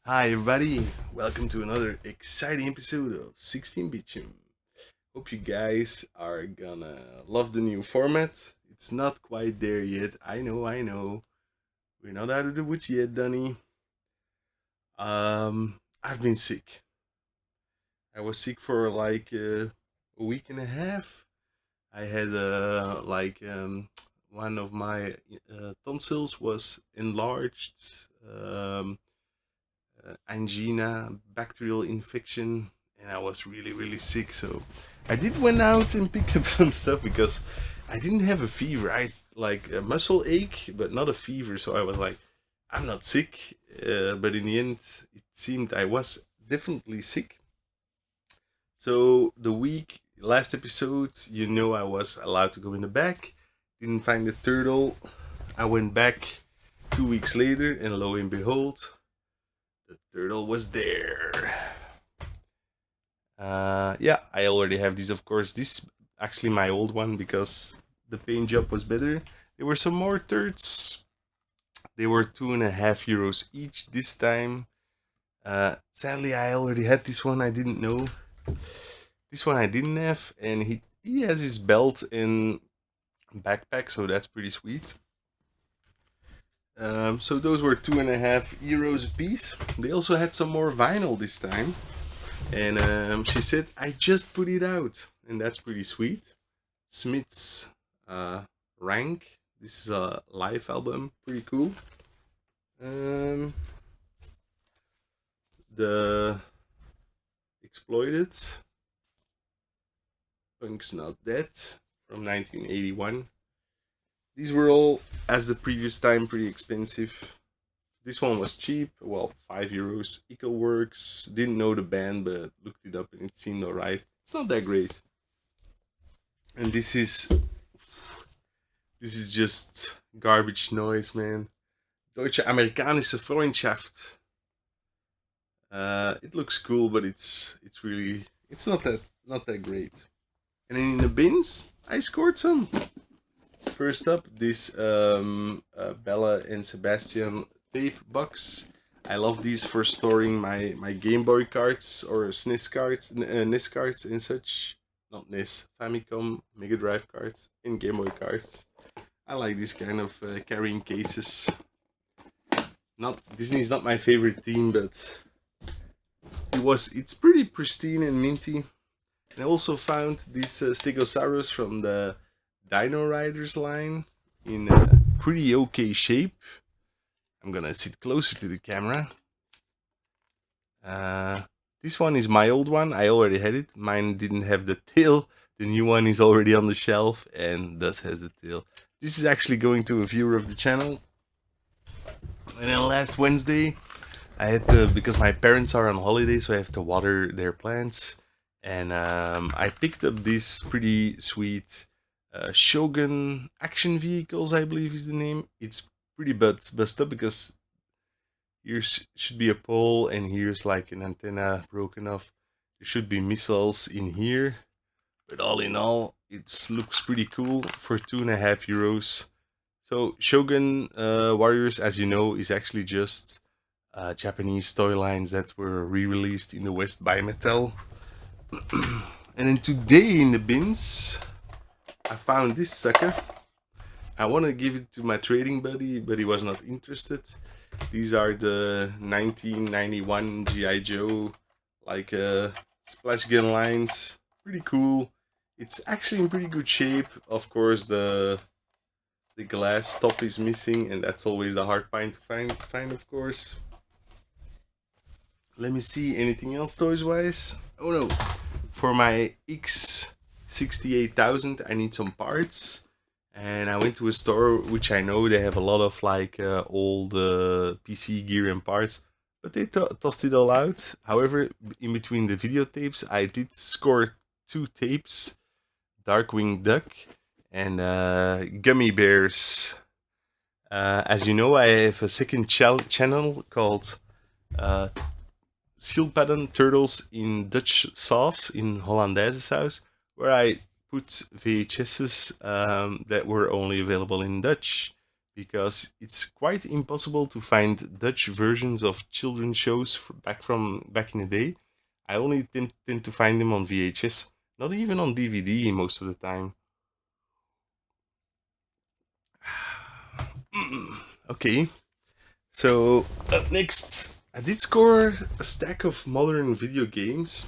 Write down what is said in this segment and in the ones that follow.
Hi everybody, welcome to another exciting episode of 16 Bitchum. Hope you guys are gonna love the new format. It's not quite there yet. I know. We're not out of the woods yet, Dunny. I've been sick. I was sick for like a week and a half. I had one of my tonsils was enlarged. Angina, bacterial infection, and I was really sick. So I did went out and pick up some stuff because I didn't have a fever. I had like a muscle ache, but not a fever. So I was like, I'm not sick. But in the end, it seemed I was definitely sick. So the week last episode, I was allowed to go in the back. Didn't find the turtle. I went back 2 weeks later, and lo and behold, the turtle was there. Yeah, I already have these, of course. This actually my old one because the paint job was better. There were some more turds. They were 2.5 euros each this time. Sadly, I already had this one. I didn't know. This one I didn't have, and he has his belt and backpack, so that's pretty sweet. So those were 2.5 euros a piece. They also had some more vinyl this time. And she said, I just put it out. And that's pretty sweet. Smith's Rank. This is a live album. Pretty cool. Um, the Exploited. Punk's Not Dead from 1981. These were all, as the previous time, pretty expensive. This one was cheap. Well, 5 euros. Works. Didn't know the band, but looked it up and it seemed alright. It's not that great. And this is just garbage noise, man. Deutsche Amerikanische Freundschaft. It looks cool, but it's not that great. And then in the bins, I scored some. First up, this Bella and Sebastian tape box. I love these for storing my Game Boy cards or SNES cards, NES cards and such. Not NES, Famicom, Mega Drive cards, and Game Boy cards. I like this kind of carrying cases. Not Disney is not my favorite theme, but it's pretty pristine and minty. And I also found this Stegosaurus from the Dino Riders line in a pretty okay shape. I'm gonna sit closer to the camera. Uh, this one is my old one. I already had it. Mine didn't have the tail. The new one is already on the shelf and does has the tail. This is actually going to a viewer of the channel. And then last Wednesday, I had to, because my parents are on holiday, so I have to water their plants. And I picked up this pretty sweet Shogun action vehicles, I believe is the name. It's pretty bust up because here should be a pole, and here's like an antenna broken off. There should be missiles in here, but all in all, it looks pretty cool for 2.5 euros. So Shogun Warriors, as you know, is actually just Japanese toy lines that were re-released in the West by Mattel. And then today in the bins, I found this sucker. I want to give it to my trading buddy, but he was not interested. These are the 1991 GI Joe, like splash gun lines. Pretty cool. It's actually in pretty good shape. Of course, the glass top is missing, and that's always a hard find to find, of course. Let me see anything else toys wise. Oh no, for my X68000, I need some parts, and I went to a store which I know they have a lot of like old PC gear and parts, but they tossed it all out. However, in between the videotapes, I did score two tapes: Darkwing Duck and Gummy Bears. As you know, I have a second channel called uh, Schildpadden Turtles in Dutch Sauce in Hollandaise Saus, where I put VHS's that were only available in Dutch. because it's quite impossible to find Dutch versions of children's shows back in the day. I only tend to find them on VHS, not even on DVD most of the time. Okay, so up next, I did score a stack of modern video games.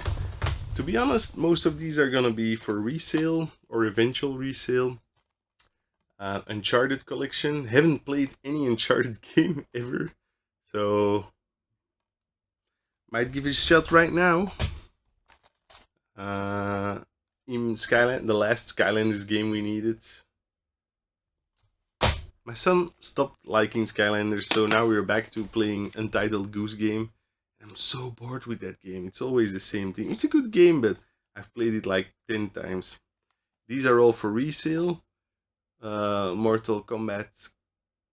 To be honest, most of these are gonna be for resale or eventual resale. Uncharted collection. Haven't played any Uncharted game ever, so might give it a shot right now. In Skyland, the last Skylanders game we needed. My son stopped liking Skylanders, so now we're back to playing Untitled Goose Game. I'm so bored with that game. It's always the same thing. It's a good game, but I've played it like 10 times. These are all for resale. Mortal Kombat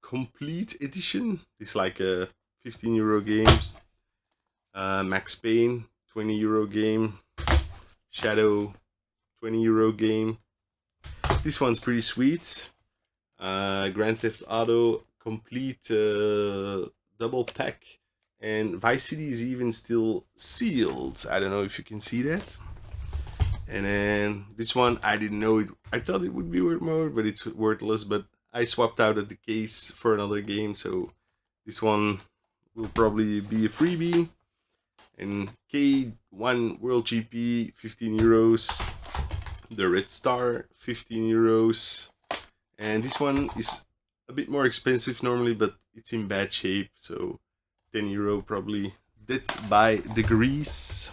Complete Edition. It's like a €15 games. Max Payne, €20 game. Shadow, €20 game. This one's pretty sweet. Grand Theft Auto Complete double pack. And Vice City is even still sealed. I don't know if you can see that. And then this one, I didn't know it. I thought it would be worth more, but it's worthless. But I swapped out at the case for another game, so this one will probably be a freebie. And K1 World GP, €15. The Red Star, €15. And this one is a bit more expensive normally, but it's in bad shape, so €10 probably. Dead by Degrees.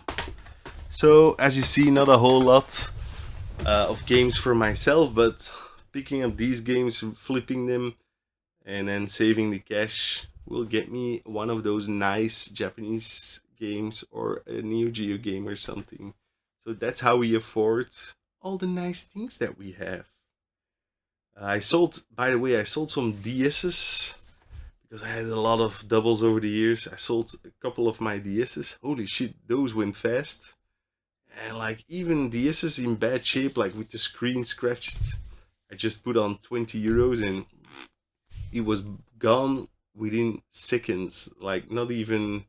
So, as you see, not a whole lot of games for myself, but picking up these games, flipping them, and then saving the cash will get me one of those nice Japanese games or a Neo Geo game or something. So that's how we afford all the nice things that we have. By the way, I sold some DS's because I had a lot of doubles over the years. I sold a couple of my DS's. Holy shit, those went fast. And like even DS's in bad shape, like with the screen scratched, I just put on €20 and it was gone within seconds. Like not even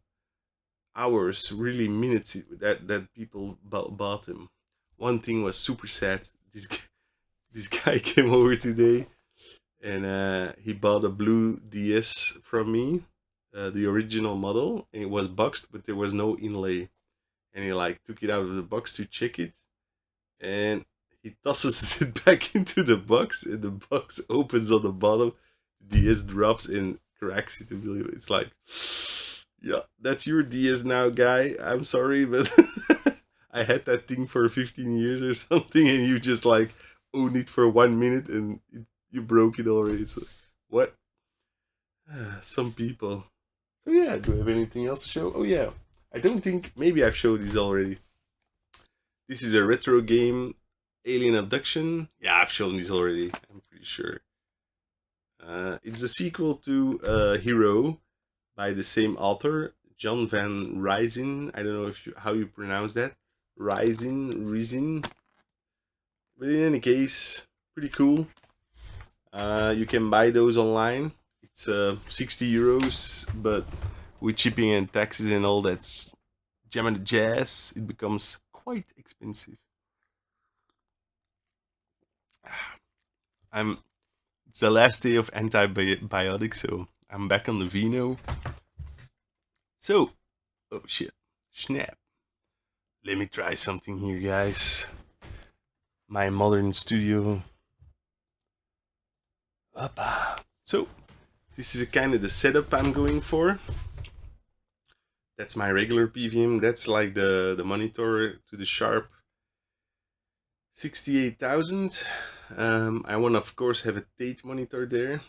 hours, really minutes that people bought them. One thing was super sad. This guy came over today and he bought a blue DS from me, the original model, and it was boxed, but there was no inlay. And he like took it out of the box to check it, and he tosses it back into the box, and the box opens on the bottom. The DS drops and cracks it. It's like, yeah, that's your DS now, guy. I'm sorry, but I had that thing for 15 years or something, and you just like own it for 1 minute, and you broke it already. So what? Some people. So yeah, do I have anything else to show? Oh yeah, I don't think, maybe I've showed these already. This is a retro game, Alien Abduction. Yeah, I've shown these already. I'm pretty sure. It's a sequel to Hero by the same author, John Van Ryzin. I don't know how you pronounce that. Ryzin. But in any case, pretty cool. You can buy those online. It's €60, but with shipping and taxes and all that's jazz, it becomes quite expensive. It's the last day of antibiotics, so I'm back on the vino. So, oh shit, snap. Let me try something here, guys. My modern studio. Opa. So, this is kind of the setup I'm going for. That's my regular PVM. That's like the monitor to the Sharp 68,000. I want to, of course, have a Tate monitor there.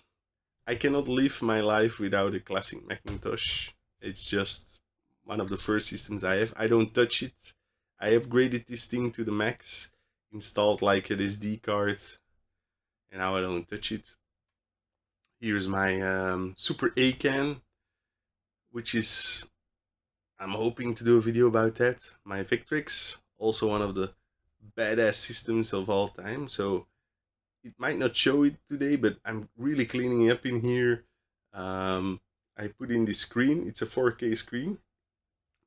I cannot live my life without a classic Macintosh. It's just one of the first systems I have. I don't touch it. I upgraded this thing to the max, installed like an SD card, and now I don't touch it. Here's my Super ACAN, which is, I'm hoping to do a video about that. My Victrix, also one of the badass systems of all time. So it might not show it today, but I'm really cleaning up in here. I put in the screen. It's a 4K screen.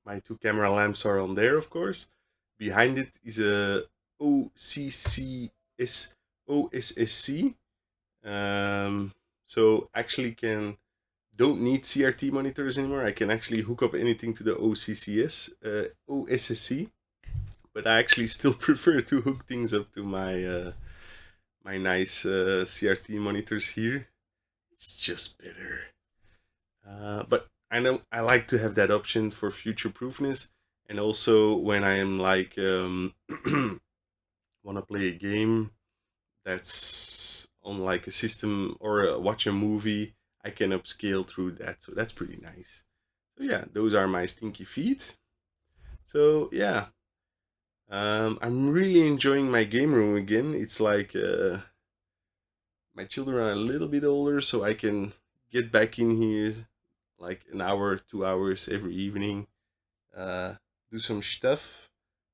My two camera lamps are on there, of course. Behind it is a OCCS OSSC. So actually don't need CRT monitors anymore. I can actually hook up anything to the OSSC, but I actually still prefer to hook things up to my nice CRT monitors here. It's just better. But I know I like to have that option for future proofness, and also when I am like want to play a game that's on like a system or watch a movie, I can upscale through that. So that's pretty nice. So yeah, those are my stinky feet. So yeah, I'm really enjoying my game room again. It's like my children are a little bit older, so I can get back in here like an hour, 2 hours every evening, uh, do some stuff.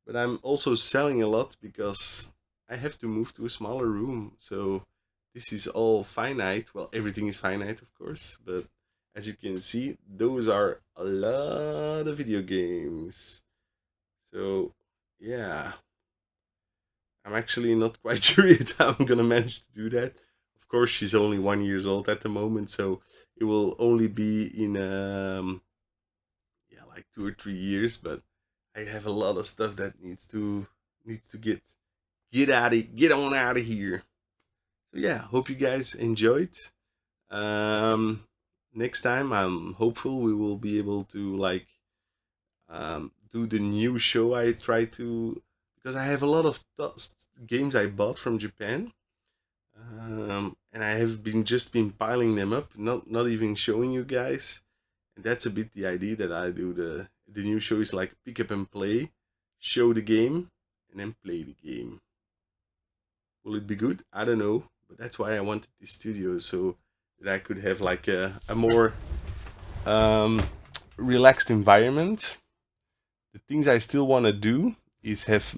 But I'm also selling a lot because I have to move to a smaller room. So this is all finite. Well, everything is finite, of course, but as you can see, those are a lot of video games. So yeah, I'm actually not quite sure yet how I'm gonna manage to do that. Of course, she's only 1 years old at the moment, so it will only be in yeah, like 2 or 3 years. But I have a lot of stuff that needs to get on out of here. So yeah, hope you guys enjoyed. Um, Next time, I'm hopeful we will be able to like do the new show I try to, because I have a lot of games I bought from Japan, and I have been piling them up, not even showing you guys. And that's a bit the idea that I do. The new show is like pick up and play, show the game, and then play the game. Will it be good? I don't know, but that's why I wanted this studio, so that I could have like a more um, relaxed environment. The things I still want to do is have.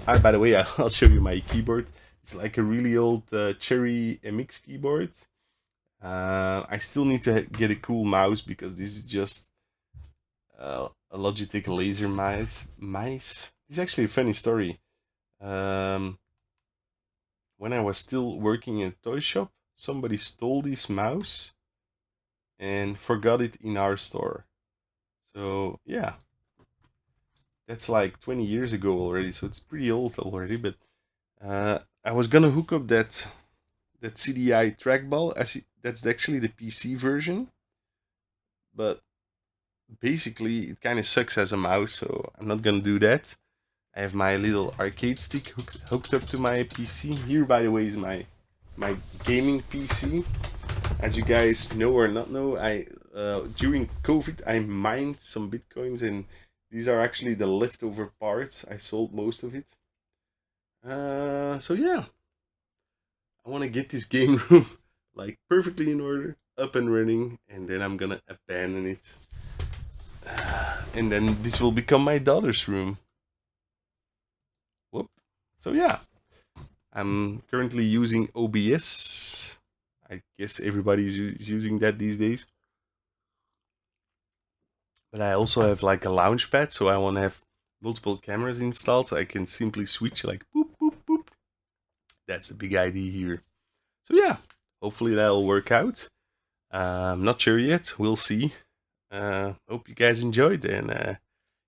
By the way, I'll show you my keyboard. It's like a really old Cherry MX keyboard. I still need to get a cool mouse because this is just a Logitech laser mice. This is actually a funny story. Um, when I was still working in a toy shop, somebody stole this mouse and forgot it in our store. So yeah, that's like 20 years ago already. So it's pretty old already. But I was gonna hook up that CDI trackball. That's actually the PC version, but basically it kind of sucks as a mouse, so I'm not gonna do that. I have my little arcade stick hooked up to my PC. Here, by the way, is my gaming PC. As you guys know or not know, I during COVID I mined some bitcoins, and these are actually the leftover parts. I sold most of it. So yeah, I want to get this game room like perfectly in order, up and running, and then I'm gonna abandon it. And then this will become my daughter's room. Whoop. So yeah, I'm currently using OBS. I guess everybody's is using that these days. But I also have like a launch pad, so I want to have multiple cameras installed, so I can simply switch like boop boop boop. That's the big idea here. So yeah, hopefully that'll work out. I'm not sure yet. We'll see. Hope you guys enjoyed, and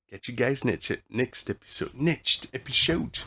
catch you guys next episode. Next episode.